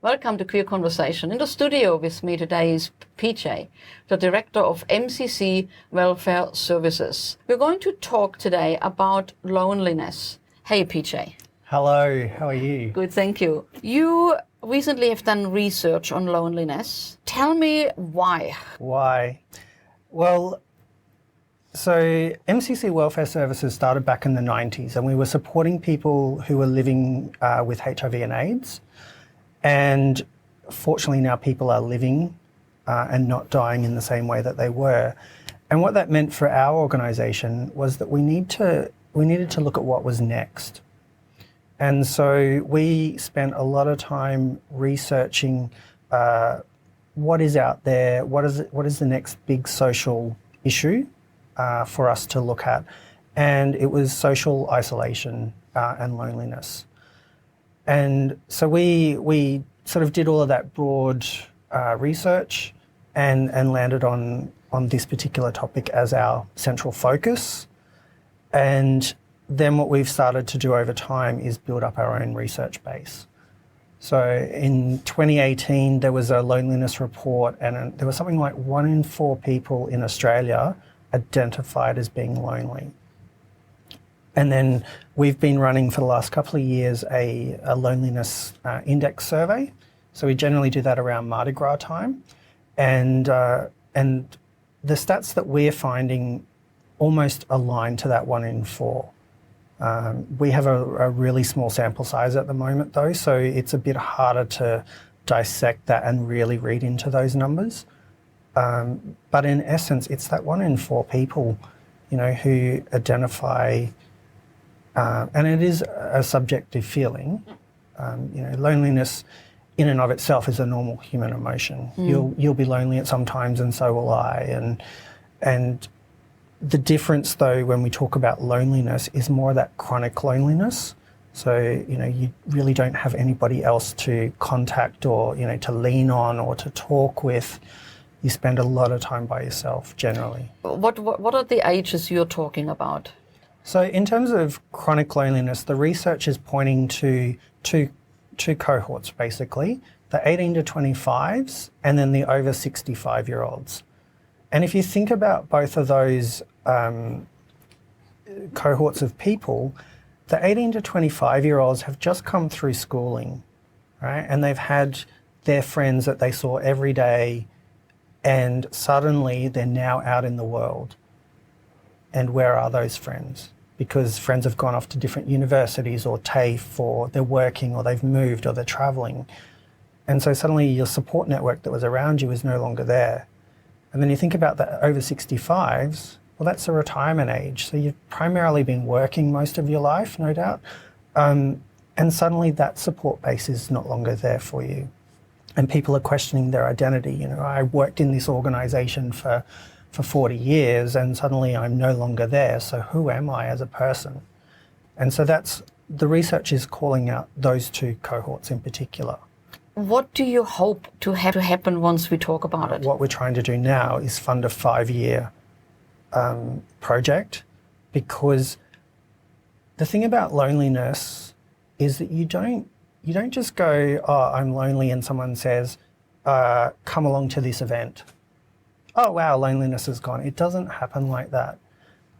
Welcome to Queer Conversation. In the studio with me today is PJ, the director of MCC Welfare Services. We're going to talk today about loneliness. Hey, PJ. Hello, how are you? Good, thank you. You recently have done research on loneliness. Tell me why. Why? Well, so MCC Welfare Services started back in the 90s, and we were supporting people who were living with HIV and AIDS. And fortunately now people are living and not dying in the same way that they were. And what that meant for our organisation was that we needed to look at what was next. And so we spent a lot of time researching what is out there, what is the next big social issue for us to look at. And it was social isolation and loneliness. And so we sort of did all of that broad research and landed on this particular topic as our central focus. And then what we've started to do over time is build up our own research base. So in 2018, there was a loneliness report, and there was something like 1 in 4 people in Australia identified as being lonely. And then we've been running for the last couple of years a loneliness index survey. So we generally do that around Mardi Gras time. And the stats that we're finding almost align to that 1 in 4. We have a really small sample size at the moment though, so it's a bit harder to dissect that and really read into those numbers. But in essence, it's that 1 in 4 people, who identify. And it is a subjective feeling. Loneliness in and of itself is a normal human emotion. You'll be lonely at some times, and so will I. And the difference, though, when we talk about loneliness is more that chronic loneliness. So, you really don't have anybody else to contact or, to lean on or to talk with. You spend a lot of time by yourself, generally. What are the ages you're talking about? So in terms of chronic loneliness, the research is pointing to two cohorts, basically, the 18 to 25s and then the over 65-year-olds. And if you think about both of those cohorts of people, the 18 to 25-year-olds have just come through schooling, right? And they've had their friends that they saw every day, and suddenly they're now out in the world. And where are those friends? Because friends have gone off to different universities or TAFE, or they're working, or they've moved, or they're travelling. And so suddenly your support network that was around you is no longer there. And then you think about the over 65s, well, that's a retirement age. So you've primarily been working most of your life, no doubt. And suddenly that support base is no longer there for you. And people are questioning their identity. I worked in this organisation for 40 years and suddenly I'm no longer there. So who am I as a person? And so the research is calling out those two cohorts in particular. What do you hope to have to happen once we talk about it? What we're trying to do now is fund a 5-year project, because the thing about loneliness is that you don't just go, oh, I'm lonely, and someone says, come along to this event. Oh, wow, loneliness is gone. It doesn't happen like that.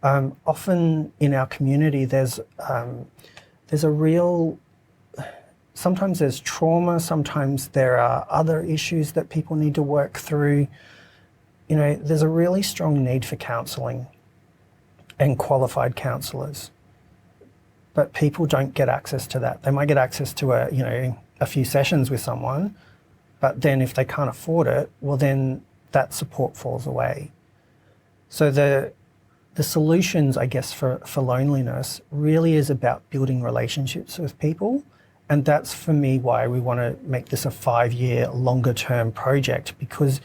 Often in our community, there's a real, sometimes there's trauma, sometimes there are other issues that people need to work through. There's a really strong need for counselling and qualified counsellors. But people don't get access to that. They might get access to a few sessions with someone, but then if they can't afford it, well then that support falls away. So the solutions, I guess, for loneliness really is about building relationships with people. And that's, for me, why we want to make this a 5-year, longer-term project, because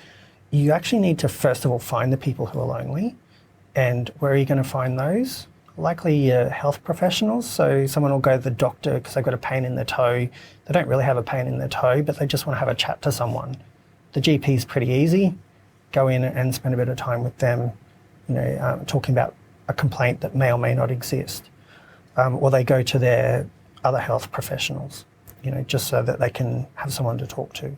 you actually need to, first of all, find the people who are lonely. And where are you going to find those? Likely health professionals. So someone will go to the doctor because they've got a pain in their toe. They don't really have a pain in their toe, but they just want to have a chat to someone. The GP is pretty easy. Go in and spend a bit of time with them, talking about a complaint that may or may not exist. Or they go to their other health professionals. just so that they can have someone to talk to.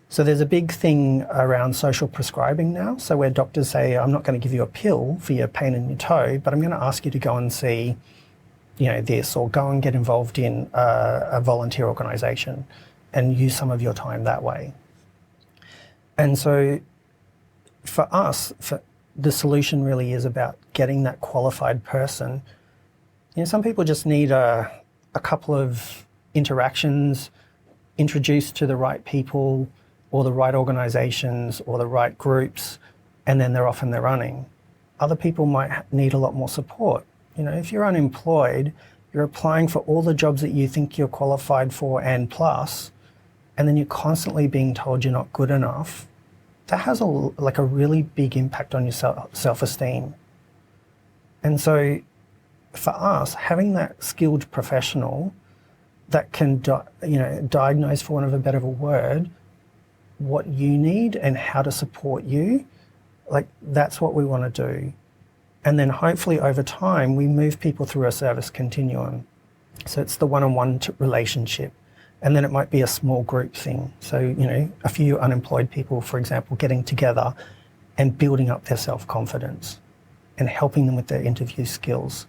So there's a big thing around social prescribing now. So where doctors say, I'm not going to give you a pill for your pain in your toe, but I'm going to ask you to go and see, this, or go and get involved in a volunteer organisation and use some of your time that way. And so for us, the solution really is about getting that qualified person. Some people just need a couple of interactions, introduced to the right people or the right organisations or the right groups, and then they're off and they're running. Other people might need a lot more support. If you're unemployed, you're applying for all the jobs that you think you're qualified for and plus, and then you're constantly being told you're not good enough. That has a really big impact on your self-esteem. And so for us, having that skilled professional that can diagnose, for want of a better word, what you need and how to support you, that's what we want to do. And then hopefully over time, we move people through a service continuum. So it's the one-on-one relationship. And then it might be a small group thing. So, a few unemployed people, for example, getting together and building up their self-confidence and helping them with their interview skills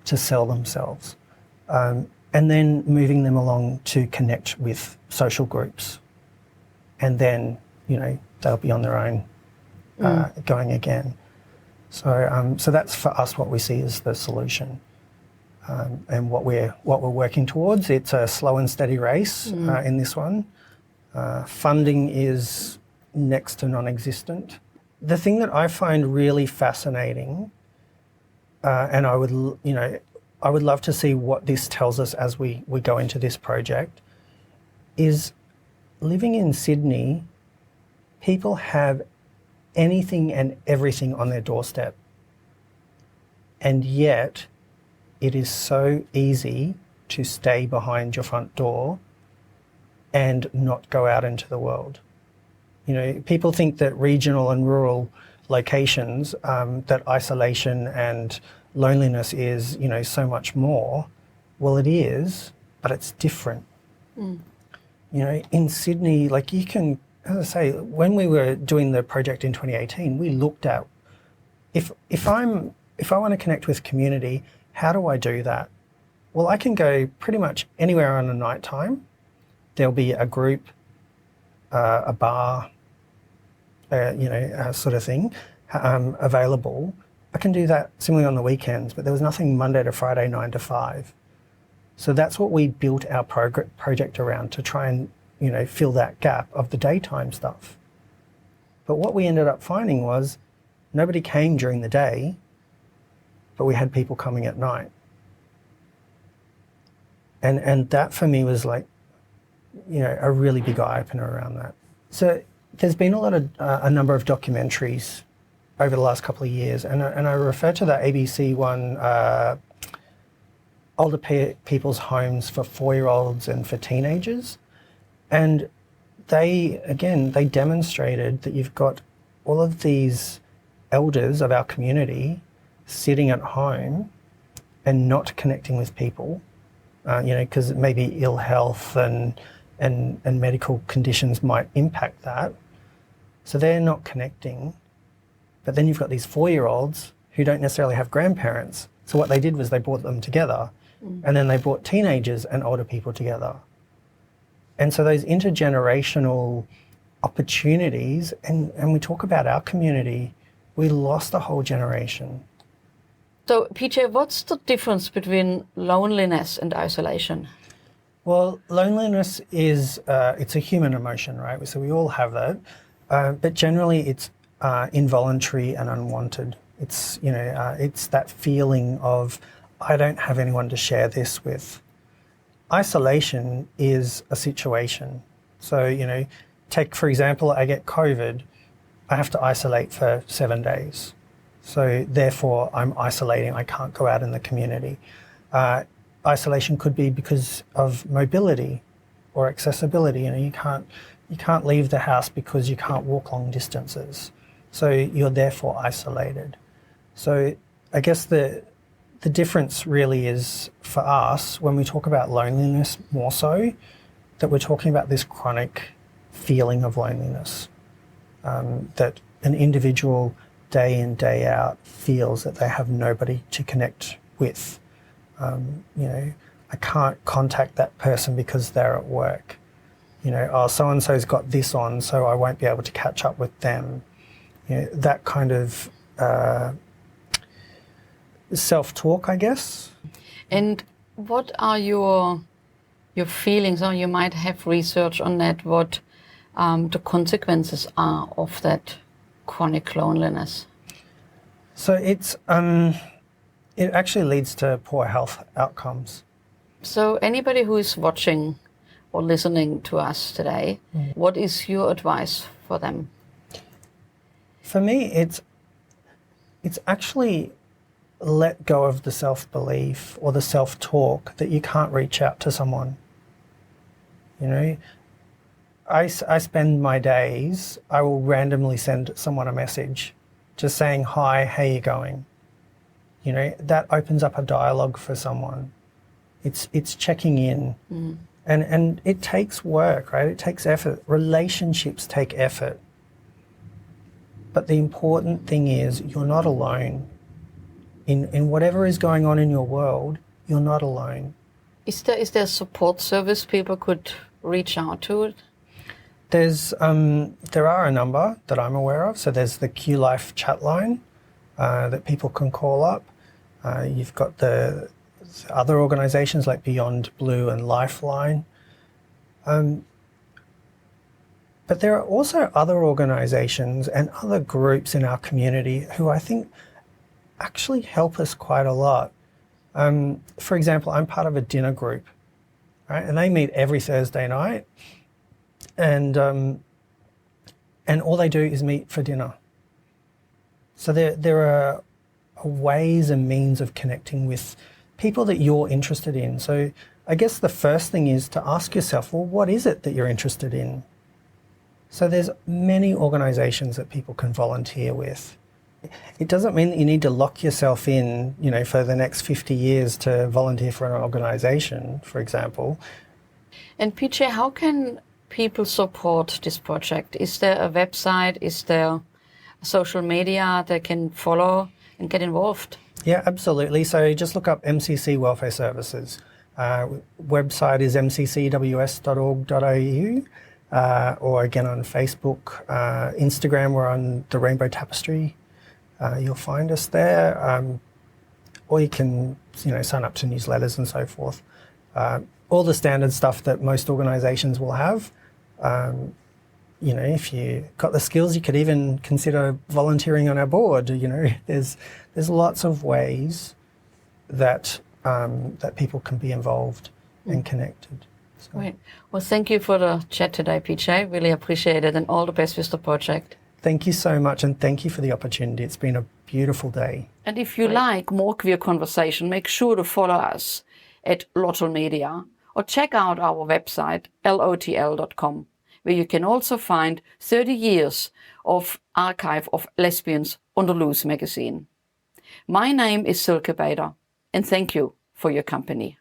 to sell themselves. And then moving them along to connect with social groups. And then, they'll be on their own going again. So that's for us what we see as the solution, and what we're working towards. It's a slow and steady race in this one. Funding is next to non-existent. The thing that I find really fascinating, and I would love to see what this tells us as we go into this project, is living in Sydney, people have anything and everything on their doorstep. And yet it is so easy to stay behind your front door and not go out into the world. People think that regional and rural locations, that isolation and loneliness is, so much more. Well, it is, but it's different. In Sydney, you can, as I say, when we were doing the project in 2018, we looked at if I want to connect with community, how do I do that? Well, I can go pretty much anywhere on a night time. There'll be a group, a bar, sort of thing available. I can do that similarly on the weekends, but there was nothing Monday to Friday, 9 to 5. So that's what we built our project around, to try and fill that gap of the daytime stuff. But what we ended up finding was nobody came during the day, but we had people coming at night. And that for me was a really big eye-opener around that. So there's been a number of documentaries over the last couple of years, and I refer to the ABC one, older people's homes for 4-year-olds and for teenagers. And they demonstrated that you've got all of these elders of our community sitting at home and not connecting with people, because maybe ill health and medical conditions might impact that. So they're not connecting. But then you've got these 4-year-olds who don't necessarily have grandparents. So what they did was they brought them together, and then they brought teenagers and older people together. And so those intergenerational opportunities, and we talk about our community, we lost a whole generation. So, PJ, what's the difference between loneliness and isolation? Well, loneliness is, it's a human emotion, right? So we all have that. But generally it's involuntary and unwanted. It's, it's that feeling of, I don't have anyone to share this with. Isolation is a situation. So, take, for example, I get COVID, I have to isolate for 7 days. So therefore I'm isolating, I can't go out in the community. Isolation could be because of mobility or accessibility. You can't leave the house because you can't walk long distances. So you're therefore isolated. So I guess the difference really is for us, when we talk about loneliness more so, that we're talking about this chronic feeling of loneliness, that an individual day in, day out feels that they have nobody to connect with. I can't contact that person because they're at work. Oh, so-and-so's got this on, so I won't be able to catch up with them. That kind of self-talk, I guess. And what are your feelings, or you might have research on that, what the consequences are of that chronic loneliness? So it actually leads to poor health outcomes. So anybody who is watching or listening to us today, what is your advice for them? For me, it's actually let go of the self-belief or the self-talk that you can't reach out to someone. I spend my days, I will randomly send someone a message just saying, hi, how you going? That opens up a dialogue for someone. It's checking in. And it takes work, right? It takes effort. Relationships take effort. But the important thing is you're not alone. In whatever is going on in your world, you're not alone. Is there a support service people could reach out to? There are a number that I'm aware of. So there's the Q Life chat line that people can call up. You've got the other organisations like Beyond Blue and Lifeline. But there are also other organisations and other groups in our community who I think actually help us quite a lot. For example, I'm part of a dinner group, right? And they meet every Thursday night, and all they do is meet for dinner. So there are ways and means of connecting with people that you're interested in. So I guess the first thing is to ask yourself, well, what is it that you're interested in? So there's many organisations that people can volunteer with. It doesn't mean that you need to lock yourself in, for the next 50 years to volunteer for an organisation, for example. And PJ, how can people support this project? Is there a website? Is there social media they can follow and get involved? Yeah, absolutely. So just look up MCC Welfare Services. Website is mccws.org.au, or again on Facebook, Instagram, we're on the Rainbow Tapestry. You'll find us there, or you can sign up to newsletters and so forth. All the standard stuff that most organisations will have. If you got the skills, you could even consider volunteering on our board. There's lots of ways that people can be involved and connected. So. Great. Well, thank you for the chat today, PJ. Really appreciate it, and all the best with the project. Thank you so much, and thank you for the opportunity. It's been a beautiful day. And if you like more queer conversation, make sure to follow us at Lotl Media, or check out our website, lotl.com, where you can also find 30 years of archive of Lesbians on the Loose magazine. My name is Silke Bader, and thank you for your company.